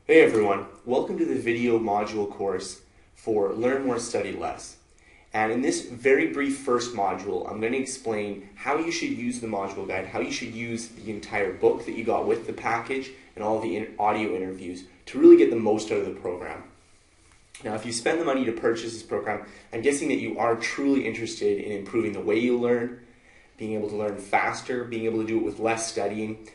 Hey everyone, welcome to the video module course for Learn More, Study Less. And in this very brief first module, I'm going to explain how you should use the module guide, how you should use the entire book that you got with the package and all the audio interviews to really get the most out of the program. Now, if you spend the money to purchase this program, I'm guessing that you are truly interested in improving the way you learn, being able to learn faster, being able to do it with less studying.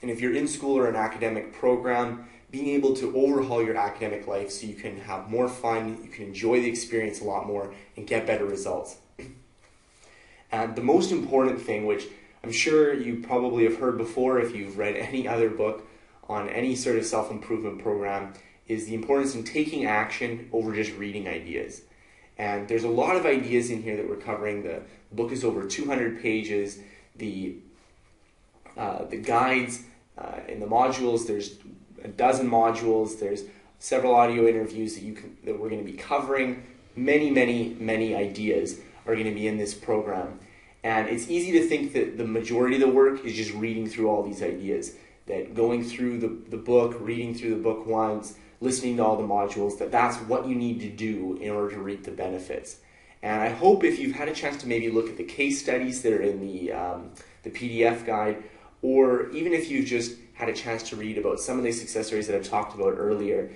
And if you're in school or an academic program, being able to overhaul your academic life so you can have more fun, you can enjoy the experience a lot more, and get better results. And the most important thing, which I'm sure you probably have heard before if you've read any other book on any sort of self-improvement program, is the importance in taking action over just reading ideas. And there's a lot of ideas in here that we're covering. The book is over 200 pages. The guides in the modules, there's a dozen modules, there's several audio interviews that we're going to be covering. Many ideas are going to be in this program. And it's easy to think that the majority of the work is just reading through all these ideas, that going through the book, reading through the book once, listening to all the modules, that's what you need to do in order to reap the benefits. And I hope if you've had a chance to maybe look at the case studies that are in the PDF guide, or even if you've just had a chance to read about some of the success stories that I've talked about earlier,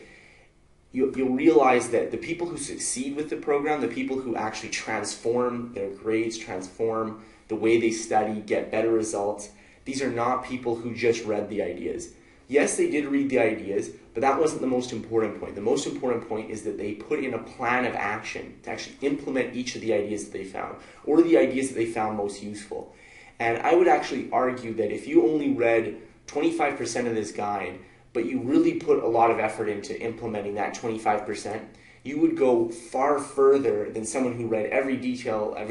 you'll realize that the people who succeed with the program, the people who actually transform their grades, transform the way they study, get better results, these are not people who just read the ideas. Yes, they did read the ideas, but that wasn't the most important point. The most important point is that they put in a plan of action to actually implement each of the ideas that they found, or the ideas that they found most useful. And I would actually argue that if you only read 25% of this guide, but you really put a lot of effort into implementing that 25%, you would go far further than someone who read every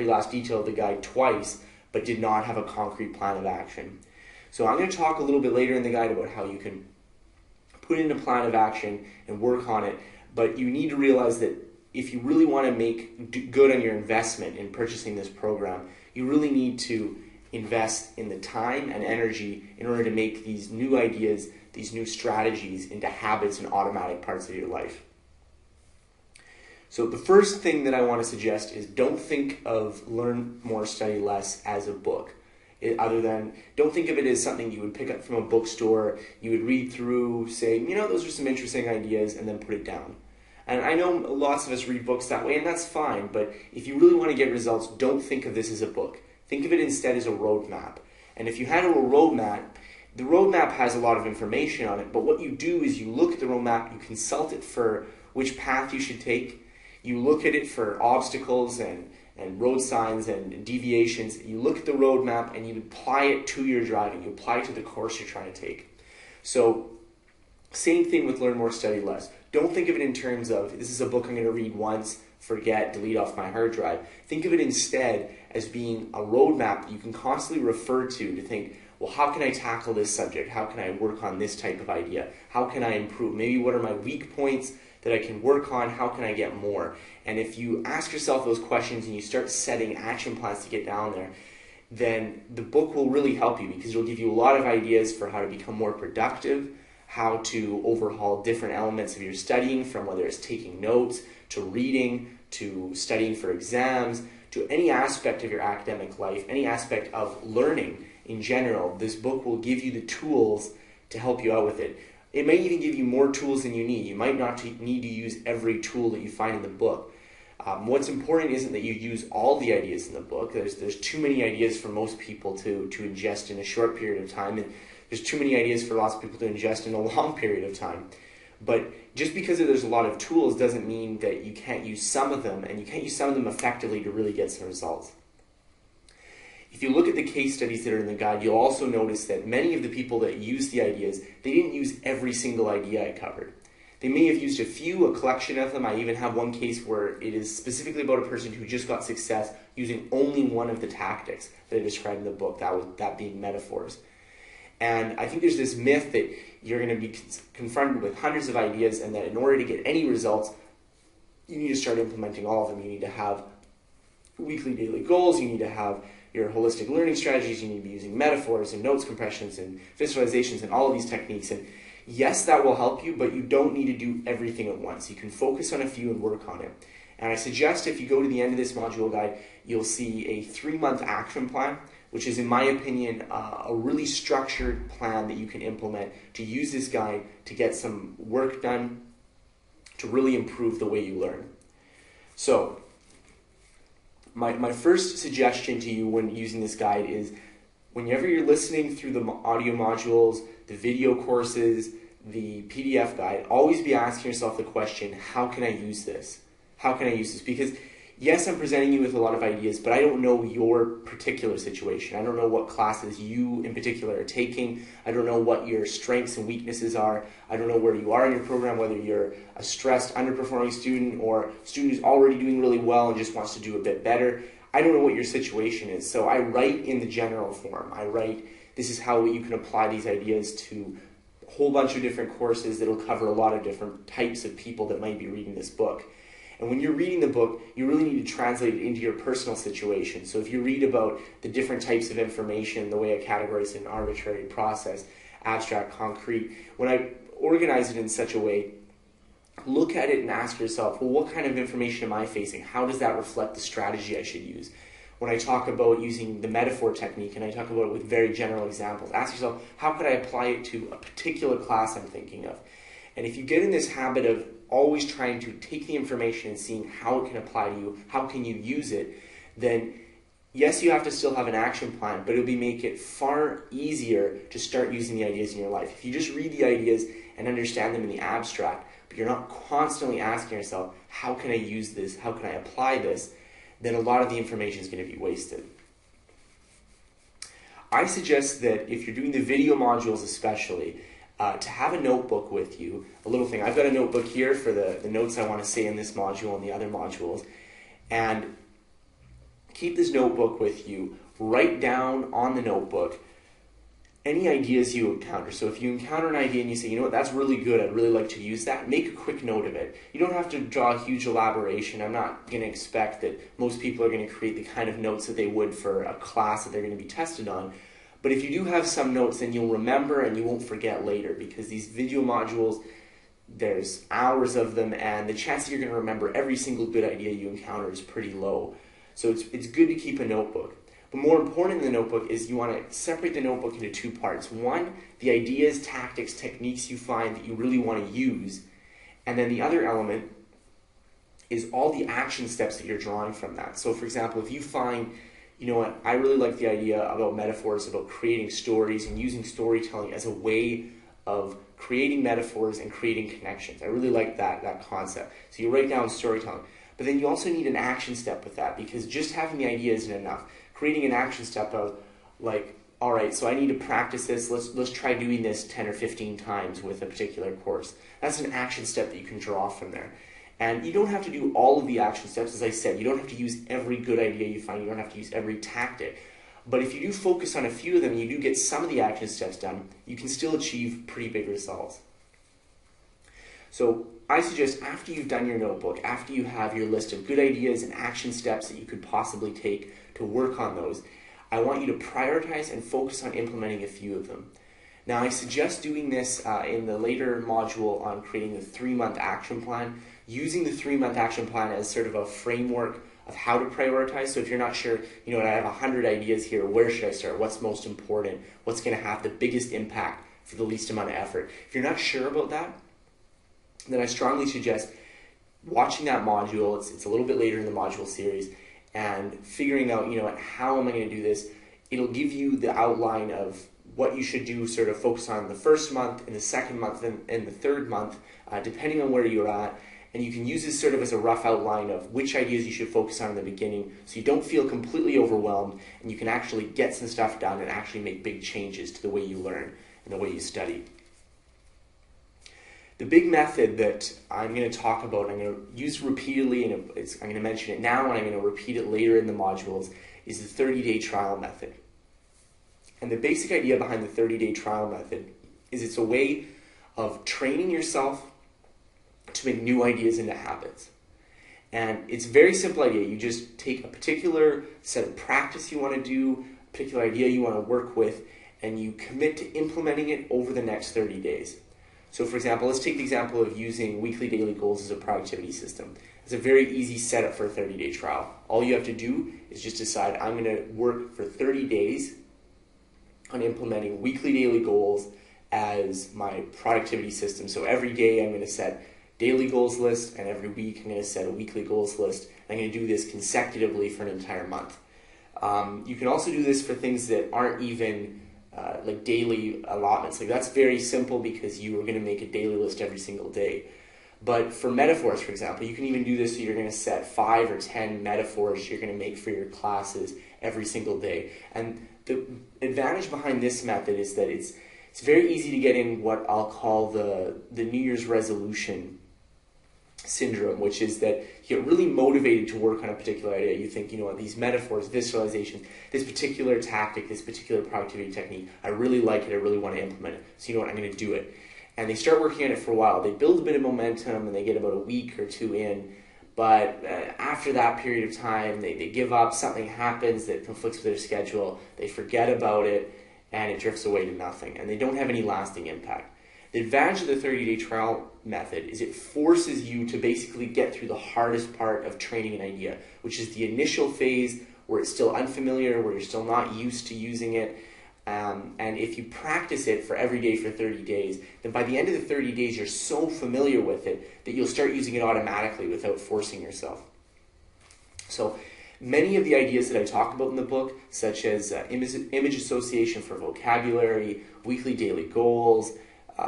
last detail of the guide twice, but did not have a concrete plan of action. So I'm going to talk a little bit later in the guide about how you can put in a plan of action and work on it, but you need to realize that if you really want to make good on your investment in purchasing this program, you really need to invest in the time and energy in order to make these new ideas, these new strategies into habits and automatic parts of your life. So the first thing that I want to suggest is don't think of Learn More, Study Less as a book. Don't think of it as something you would pick up from a bookstore, you would read through, say, those are some interesting ideas, and then put it down. And I know lots of us read books that way, and that's fine, but if you really want to get results, don't think of this as a book. Think of it instead as a roadmap. And if you had a roadmap, the roadmap has a lot of information on it, but what you do is you look at the roadmap, you consult it for which path you should take, you look at it for obstacles and road signs and deviations, you look at the roadmap and you apply it to your driving, you apply it to the course you're trying to take. So, same thing with Learn More, Study Less. Don't think of it in terms of, this is a book I'm going to read once, forget, delete off my hard drive. Think of it instead as being a roadmap you can constantly refer to think, well, how can I tackle this subject? How can I work on this type of idea? How can I improve? Maybe what are my weak points that I can work on? How can I get more? And if you ask yourself those questions and you start setting action plans to get down there, then the book will really help you because it'll give you a lot of ideas for how to become more productive, how to overhaul different elements of your studying, from whether it's taking notes, to reading, to studying for exams, to any aspect of your academic life, any aspect of learning in general. This book will give you the tools to help you out with it. It may even give you more tools than you need. You might not need to use every tool that you find in the book. What's important isn't that you use all the ideas in the book. There's too many ideas for most people to ingest in a short period of time, and there's too many ideas for lots of people to ingest in a long period of time. But just because there's a lot of tools doesn't mean that you can't use some of them, and you can't use some of them effectively to really get some results. If you look at the case studies that are in the guide, you'll also notice that many of the people that use the ideas, they didn't use every single idea I covered. They may have used a few, a collection of them. I even have one case where it is specifically about a person who just got success using only one of the tactics that I described in the book, that being metaphors. And I think there's this myth that you're going to be confronted with hundreds of ideas and that in order to get any results, you need to start implementing all of them. You need to have weekly, daily goals. You need to have your holistic learning strategies. You need to be using metaphors and notes compressions and visualizations and all of these techniques. And Yes, that will help you, but you don't need to do everything at once. You can focus on a few and work on it. And I suggest if you go to the end of this module guide, you'll see a 3-month action plan, which is, in my opinion, a really structured plan that you can implement to use this guide to get some work done, to really improve the way you learn. So, my first suggestion to you when using this guide is, whenever you're listening through the audio modules, the video courses, the PDF guide, always be asking yourself the question, how can I use this? How can I use this? Because yes, I'm presenting you with a lot of ideas, but I don't know your particular situation. I don't know what classes you in particular are taking. I don't know what your strengths and weaknesses are. I don't know where you are in your program, whether you're a stressed, underperforming student or a student who's already doing really well and just wants to do a bit better. I don't know what your situation is. So I write in the general form. I write, this is how you can apply these ideas to a whole bunch of different courses that'll cover a lot of different types of people that might be reading this book. And when you're reading the book, you really need to translate it into your personal situation. So if you read about the different types of information, the way I categorize an arbitrary, process, abstract, concrete, when I organize it in such a way, look at it and ask yourself, well, what kind of information am I facing? How does that reflect the strategy I should use? When I talk about using the metaphor technique, and I talk about it with very general examples, ask yourself, how could I apply it to a particular class I'm thinking of? And if you get in this habit of always trying to take the information and seeing how it can apply to you, how can you use it, then yes, you have to still have an action plan, but it'll make it far easier to start using the ideas in your life. If you just read the ideas and understand them in the abstract, but you're not constantly asking yourself, how can I use this, how can I apply this, then a lot of the information is going to be wasted. I suggest that if you're doing the video modules especially, to have a notebook with you, a little thing. I've got a notebook here for the notes I want to say in this module and the other modules. And keep this notebook with you. Write down on the notebook any ideas you encounter. So if you encounter an idea and you say, you know what, that's really good, I'd really like to use that, make a quick note of it. You don't have to draw a huge elaboration. I'm not going to expect that most people are going to create the kind of notes that they would for a class that they're going to be tested on. But if you do have some notes, then you'll remember and you won't forget later, because these video modules, there's hours of them, and the chance that you're going to remember every single good idea you encounter is pretty low. So it's good to keep a notebook. But more important than the notebook is you want to separate the notebook into 2 parts. One, the ideas, tactics, techniques you find that you really want to use. And then the other element is all the action steps that you're drawing from that. So for example, if you find, you know what, I really like the idea about metaphors, about creating stories and using storytelling as a way of creating metaphors and creating connections. I really like that concept. So you write down storytelling. But then you also need an action step with that, because just having the idea isn't enough. Creating an action step of, like, all right, so I need to practice this. Let's try doing this 10 or 15 times with a particular course. That's an action step that you can draw from there. And you don't have to do all of the action steps, as I said. You don't have to use every good idea you find. You don't have to use every tactic. But if you do focus on a few of them, and you do get some of the action steps done, you can still achieve pretty big results. So I suggest after you've done your notebook, after you have your list of good ideas and action steps that you could possibly take to work on those, I want you to prioritize and focus on implementing a few of them. Now, I suggest doing this in the later module on creating the 3-month action plan, using the 3-month action plan as sort of a framework of how to prioritize. So if you're not sure, you know what, I have 100 ideas here, where should I start? What's most important? What's going to have the biggest impact for the least amount of effort? If you're not sure about that, then I strongly suggest watching that module. It's a little bit later in the module series, and figuring out, you know, how am I going to do this? It'll give you the outline of what you should do, sort of focus on the first month, and the second month, and the third month, depending on where you're at. And you can use this sort of as a rough outline of which ideas you should focus on in the beginning, so you don't feel completely overwhelmed, and you can actually get some stuff done and actually make big changes to the way you learn and the way you study. The big method that I'm going to talk about, I'm going to use repeatedly, and I'm going to mention it now, and I'm going to repeat it later in the modules, is the 30-day trial method. And the basic idea behind the 30-day trial method is it's a way of training yourself to make new ideas into habits. And it's a very simple idea. You just take a particular set of practice you want to do, a particular idea you want to work with, and you commit to implementing it over the next 30 days. So for example, let's take the example of using weekly daily goals as a productivity system. It's a very easy setup for a 30-day trial. All you have to do is just decide, I'm going to work for 30 days on implementing weekly daily goals as my productivity system. So every day I'm going to set daily goals list, and every week I'm going to set a weekly goals list. I'm going to do this consecutively for an entire month. You can also do this for things that aren't even like daily allotments. Like that's very simple because you are going to make a daily list every single day. But for metaphors, for example, you can even do this so you're going to set 5 or 10 metaphors you're going to make for your classes every single day. And the advantage behind this method is that it's very easy to get in what I'll call the New Year's resolution syndrome, which is that you get really motivated to work on a particular idea. You think, you know what, these metaphors, visualizations, this particular tactic, this particular productivity technique, I really like it, I really want to implement it. So you know what, I'm going to do it. And they start working on it for a while. They build a bit of momentum and they get about a week or two in. But after that period of time, they give up, something happens that conflicts with their schedule, they forget about it, and it drifts away to nothing. And they don't have any lasting impact. The advantage of the 30-day trial method is it forces you to basically get through the hardest part of training an idea, which is the initial phase where it's still unfamiliar, where you're still not used to using it. And if you practice it for every day for 30 days, then by the end of the 30 days, you're so familiar with it that you'll start using it automatically without forcing yourself. So many of the ideas that I talk about in the book, such as image association for vocabulary, weekly daily goals,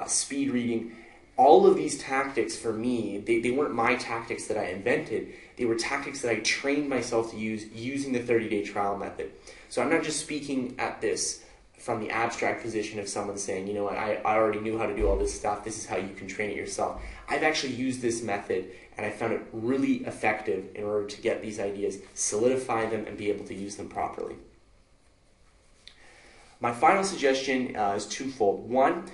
speed reading, all of these tactics for me, they weren't my tactics that I invented. They were tactics that I trained myself to use using the 30-day trial method. So I'm not just speaking at this from the abstract position of someone saying, you know what, I already knew how to do all this stuff, this is how you can train it yourself. I've actually used this method and I found it really effective in order to get these ideas, solidify them, and be able to use them properly. My final suggestion is twofold. One,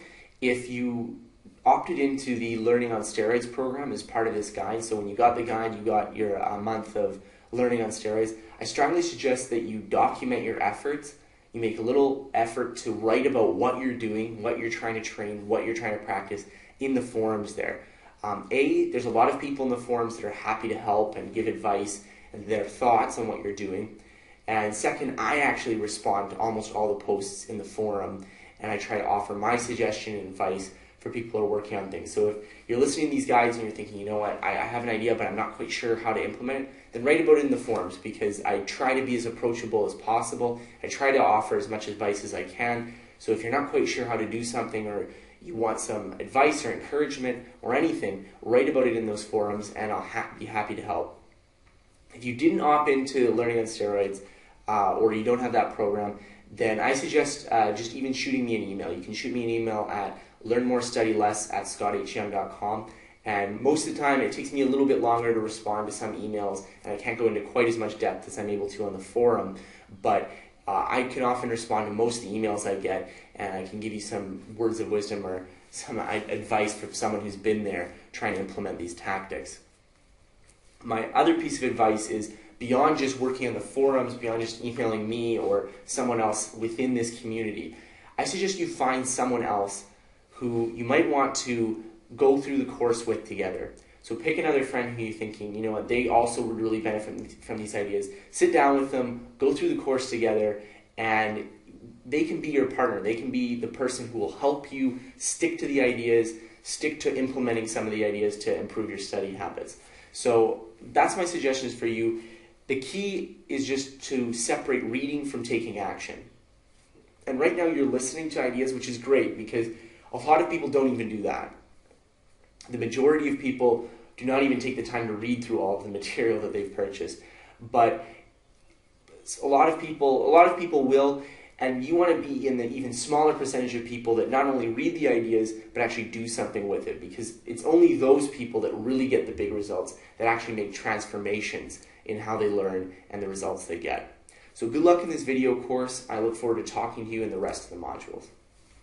if you opted into the Learning on Steroids program as part of this guide, so when you got the guide, you got your month of Learning on Steroids, I strongly suggest that you document your efforts. You make a little effort to write about what you're doing, what you're trying to train, what you're trying to practice in the forums there. There's a lot of people in the forums that are happy to help and give advice and their thoughts on what you're doing. And second, I actually respond to almost all the posts in the forum, and I try to offer my suggestion and advice for people who are working on things. So if you're listening to these guides and you're thinking, you know what, I have an idea, but I'm not quite sure how to implement it, then write about it in the forums, because I try to be as approachable as possible. I try to offer as much advice as I can. So if you're not quite sure how to do something, or you want some advice or encouragement or anything, write about it in those forums, and I'll be happy to help. If you didn't opt into Learning on Steroids, or you don't have that program, then I suggest just even shooting me an email. You can shoot me an email at learnmorestudyless@scottyoung.com. And most of the time, it takes me a little bit longer to respond to some emails, and I can't go into quite as much depth as I'm able to on the forum. But I can often respond to most of the emails I get, and I can give you some words of wisdom or some advice from someone who's been there trying to implement these tactics. My other piece of advice is, beyond just working on the forums, beyond just emailing me or someone else within this community, I suggest you find someone else who you might want to go through the course with together. So pick another friend who you're thinking, you know what, they also would really benefit from these ideas. Sit down with them, go through the course together, and they can be your partner. They can be the person who will help you stick to the ideas, stick to implementing some of the ideas to improve your study habits. So that's my suggestions for you. The key is just to separate reading from taking action. And right now you're listening to ideas, which is great, because a lot of people don't even do that. The majority of people do not even take the time to read through all of the material that they've purchased. But a lot of people will, and you want to be in the even smaller percentage of people that not only read the ideas, but actually do something with it, because it's only those people that really get the big results, that actually make transformations in how they learn and the results they get. So good luck in this video course. I look forward to talking to you in the rest of the modules.